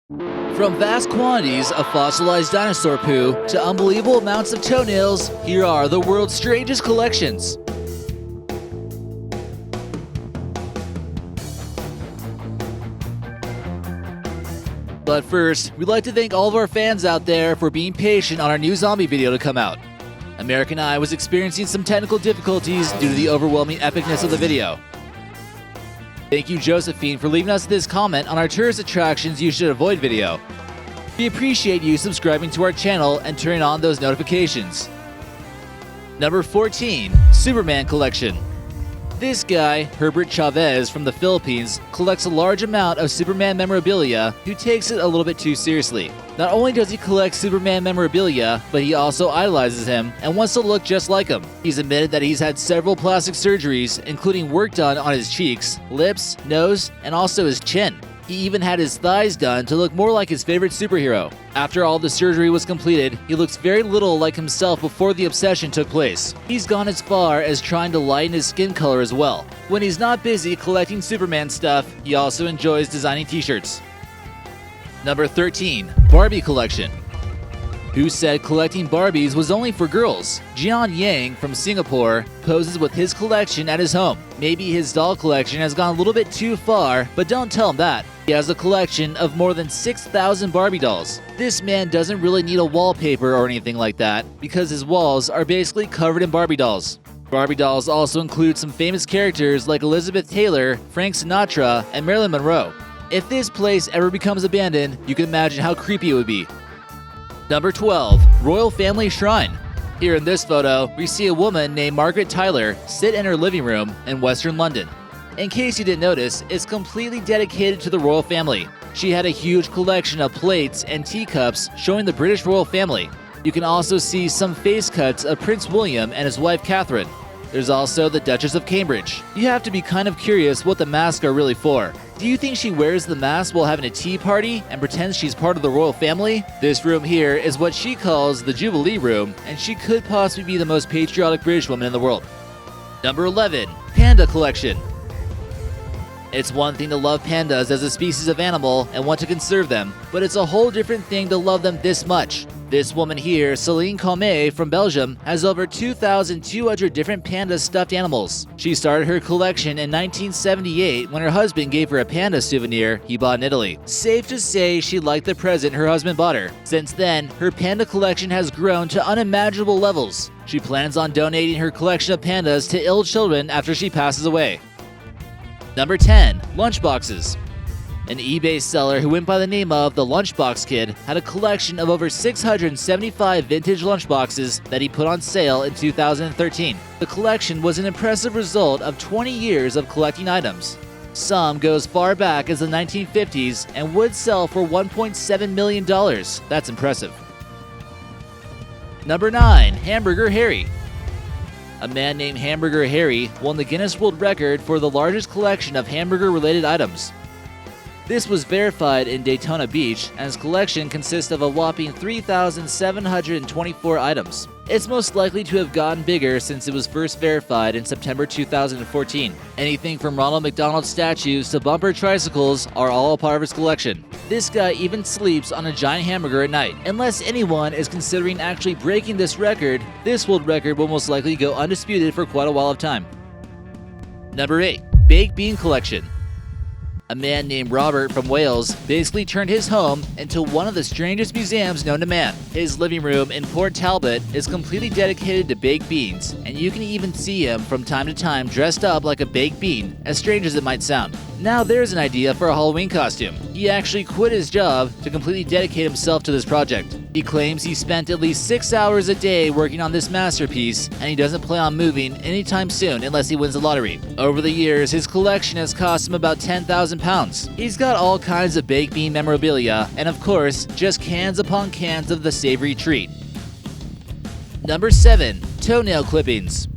From vast quantities of fossilized dinosaur poo to unbelievable amounts of toenails, here are the world's strangest collections. But first, we'd like to thank all of our fans out there for being patient on our new zombie video to come out. American Eye was experiencing some technical difficulties due to the overwhelming epicness of the video. Thank you, Josephine, for leaving us this comment on our tourist attractions you should avoid video. We appreciate you subscribing to our channel and turning on those notifications. Number 14. Superman Collection. This guy, Herbert Chavez from the Philippines, collects a large amount of Superman memorabilia who takes it a little bit too seriously. Not only does he collect Superman memorabilia, but he also idolizes him and wants to look just like him. He's admitted that he's had several plastic surgeries, including work done on his cheeks, lips, nose, and also his chin. He even had his thighs done to look more like his favorite superhero. After all the surgery was completed, he looks very little like himself before the obsession took place. He's gone as far as trying to lighten his skin color as well. When he's not busy collecting Superman stuff, he also enjoys designing t-shirts. Number 13. Barbie Collection. Who said collecting Barbies was only for girls? Jian Yang from Singapore poses with his collection at his home. Maybe his doll collection has gone a little bit too far, but don't tell him that. He has a collection of more than 6,000 Barbie dolls. This man doesn't really need a wallpaper or anything like that, because his walls are basically covered in Barbie dolls. Barbie dolls also include some famous characters like Elizabeth Taylor, Frank Sinatra, and Marilyn Monroe. If this place ever becomes abandoned, you can imagine how creepy it would be. Number 12. Royal Family Shrine. Here in this photo, we see a woman named Margaret Tyler sit in her living room in Western London. In case you didn't notice, it's completely dedicated to the royal family. She had a huge collection of plates and teacups showing the British royal family. You can also see some face cuts of Prince William and his wife Catherine. There's also the Duchess of Cambridge. You have to be kind of curious what the masks are really for. Do you think she wears the mask while having a tea party and pretends she's part of the royal family? This room here is what she calls the Jubilee Room, and she could possibly be the most patriotic British woman in the world. Number 11. Panda Collection. It's one thing to love pandas as a species of animal and want to conserve them, but it's a whole different thing to love them this much. This woman here, Celine Comé from Belgium, has over 2,200 different panda stuffed animals. She started her collection in 1978 when her husband gave her a panda souvenir he bought in Italy. Safe to say she liked the present her husband bought her. Since then, her panda collection has grown to unimaginable levels. She plans on donating her collection of pandas to ill children after she passes away. Number 10. Lunchboxes. An eBay seller who went by the name of the Lunchbox Kid had a collection of over 675 vintage lunchboxes that he put on sale in 2013. The collection was an impressive result of 20 years of collecting items. Some go as far back as the 1950s and would sell for $1.7 million. That's impressive. Number 9. Hamburger Harry. A man named Hamburger Harry won the Guinness World Record for the largest collection of hamburger-related items. This was verified in Daytona Beach, and his collection consists of a whopping 3,724 items. It's most likely to have gotten bigger since it was first verified in September 2014. Anything from Ronald McDonald statues to bumper tricycles are all a part of his collection. This guy even sleeps on a giant hamburger at night. Unless anyone is considering actually breaking this record, this world record will most likely go undisputed for quite a while of time. Number 8. Baked Bean Collection. A man named Robert from Wales basically turned his home into one of the strangest museums known to man. His living room in Port Talbot is completely dedicated to baked beans, and you can even see him from time to time dressed up like a baked bean, as strange as it might sound. Now there's an idea for a Halloween costume. He actually quit his job to completely dedicate himself to this project. He claims he spent at least 6 hours a day working on this masterpiece, and he doesn't plan on moving anytime soon unless he wins the lottery. Over the years, his collection has cost him about 10,000 pounds. He's got all kinds of baked bean memorabilia, and of course, just cans upon cans of the savory treat. Number 7. Toenail Clippings.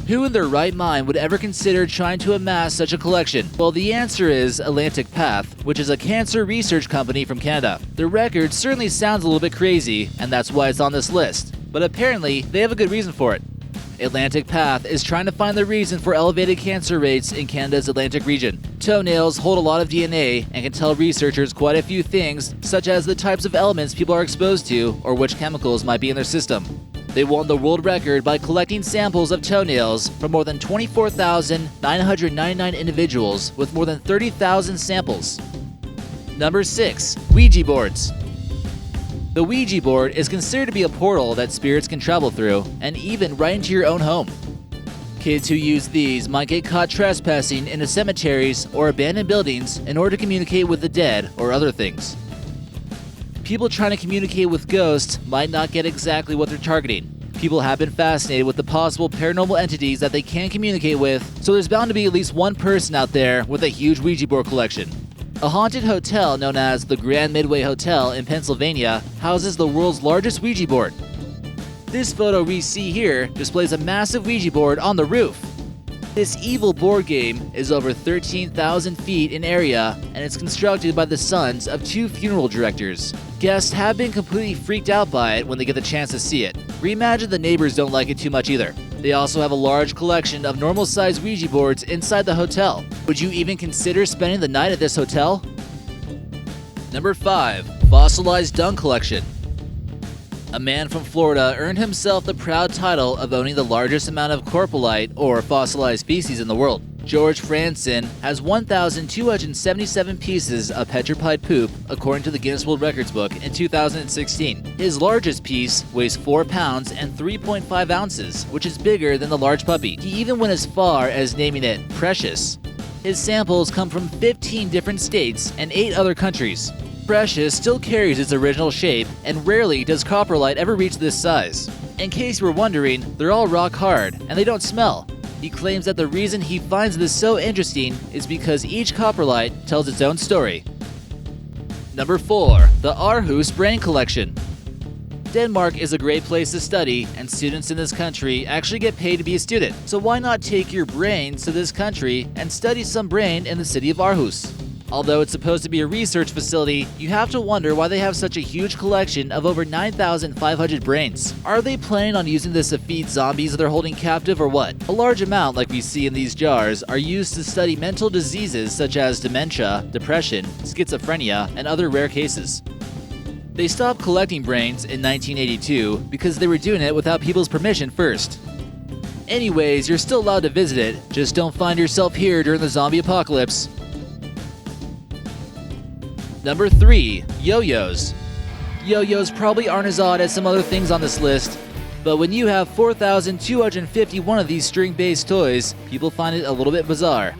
Who in their right mind would ever consider trying to amass such a collection? Well, the answer is Atlantic Path, which is a cancer research company from Canada. The record certainly sounds a little bit crazy, and that's why it's on this list. But apparently, they have a good reason for it. Atlantic Path is trying to find the reason for elevated cancer rates in Canada's Atlantic region. Toenails hold a lot of DNA and can tell researchers quite a few things, such as the types of elements people are exposed to or which chemicals might be in their system. They won the world record by collecting samples of toenails from more than 24,999 individuals with more than 30,000 samples. Number 6. Ouija boards. The Ouija board is considered to be a portal that spirits can travel through, and even right into your own home. Kids who use these might get caught trespassing into cemeteries or abandoned buildings in order to communicate with the dead or other things. People trying to communicate with ghosts might not get exactly what they're targeting. People have been fascinated with the possible paranormal entities that they can communicate with, so there's bound to be at least one person out there with a huge Ouija board collection. A haunted hotel known as the Grand Midway Hotel in Pennsylvania houses the world's largest Ouija board. This photo we see here displays a massive Ouija board on the roof. This evil board game is over 13,000 feet in area, and it's constructed by the sons of 2 funeral directors. Guests have been completely freaked out by it when they get the chance to see it. We imagine the neighbors don't like it too much either. They also have a large collection of normal-sized Ouija boards inside the hotel. Would you even consider spending the night at this hotel? Number 5. Fossilized Dung Collection. A man from Florida earned himself the proud title of owning the largest amount of corpulite, or fossilized species, in the world. George Franson has 1,277 pieces of petrified poop, according to the Guinness World Records book in 2016. His largest piece weighs 4 pounds and 3.5 ounces, which is bigger than the large puppy. He even went as far as naming it Precious. His samples come from 15 different states and 8 other countries. Precious still carries its original shape, and rarely does coprolite ever reach this size. In case you were wondering, they're all rock hard, and they don't smell. He claims that the reason he finds this so interesting is because each coprolite tells its own story. Number 4. The Aarhus Brain Collection. Denmark is a great place to study, and students in this country actually get paid to be a student. So why not take your brains to this country and study some brain in the city of Aarhus? Although it's supposed to be a research facility, you have to wonder why they have such a huge collection of over 9,500 brains. Are they planning on using this to feed zombies they're holding captive or what? A large amount, like we see in these jars, are used to study mental diseases such as dementia, depression, schizophrenia, and other rare cases. They stopped collecting brains in 1982 because they were doing it without people's permission first. Anyways, you're still allowed to visit it, just don't find yourself here during the zombie apocalypse. Number 3. Yo-yos. Yo-yos probably aren't as odd as some other things on this list, but when you have 4,251 of these string-based toys, people find it a little bit bizarre.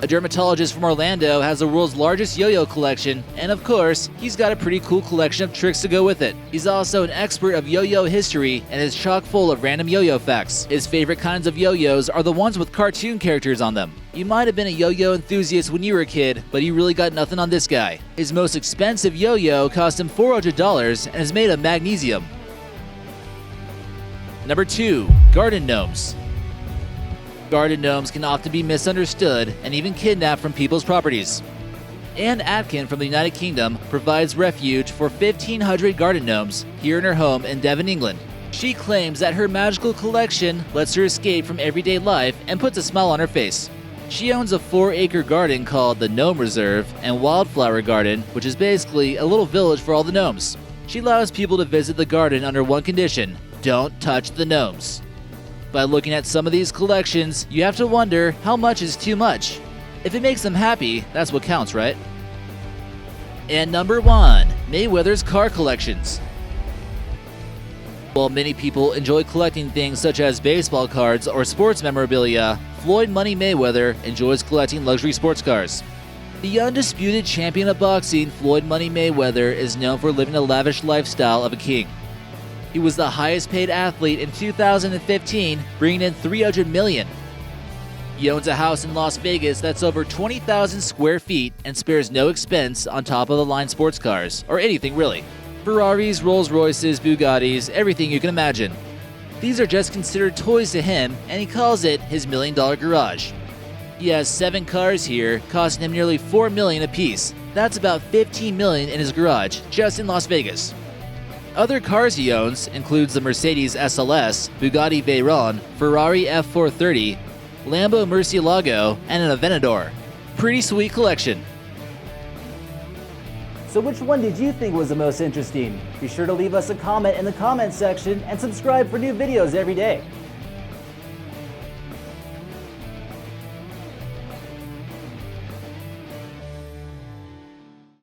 A dermatologist from Orlando has the world's largest yo-yo collection, and of course, he's got a pretty cool collection of tricks to go with it. He's also an expert of yo-yo history and is chock full of random yo-yo facts. His favorite kinds of yo-yos are the ones with cartoon characters on them. You might have been a yo-yo enthusiast when you were a kid, but you really got nothing on this guy. His most expensive yo-yo cost him $400 and is made of magnesium. Number 2. Garden gnomes. Garden gnomes can often be misunderstood and even kidnapped from people's properties. Anne Atkin from the United Kingdom provides refuge for 1,500 garden gnomes here in her home in Devon, England. She claims that her magical collection lets her escape from everyday life and puts a smile on her face. She owns a 4-acre garden called the Gnome Reserve and Wildflower Garden, which is basically a little village for all the gnomes. She allows people to visit the garden under one condition: don't touch the gnomes. By looking at some of these collections, you have to wonder how much is too much. If it makes them happy, that's what counts, right? And number 1, Mayweather's car collections. While many people enjoy collecting things such as baseball cards or sports memorabilia, Floyd Money Mayweather enjoys collecting luxury sports cars. The undisputed champion of boxing, Floyd Money Mayweather, is known for living a lavish lifestyle of a king. He was the highest paid athlete in 2015, bringing in $300 million. He owns a house in Las Vegas that's over 20,000 square feet and spares no expense on top-of-the-line sports cars, or anything really. Ferraris, Rolls-Royces, Bugattis, everything you can imagine. These are just considered toys to him, and he calls it his $1 million garage. He has 7 cars here, costing him nearly $4 million apiece. That's about $15 million in his garage, just in Las Vegas. Other cars he owns includes the Mercedes SLS, Bugatti Veyron, Ferrari F430, Lambo Murcielago, and an Aventador. Pretty sweet collection. So which one did you think was the most interesting? Be sure to leave us a comment in the comment section and subscribe for new videos every day.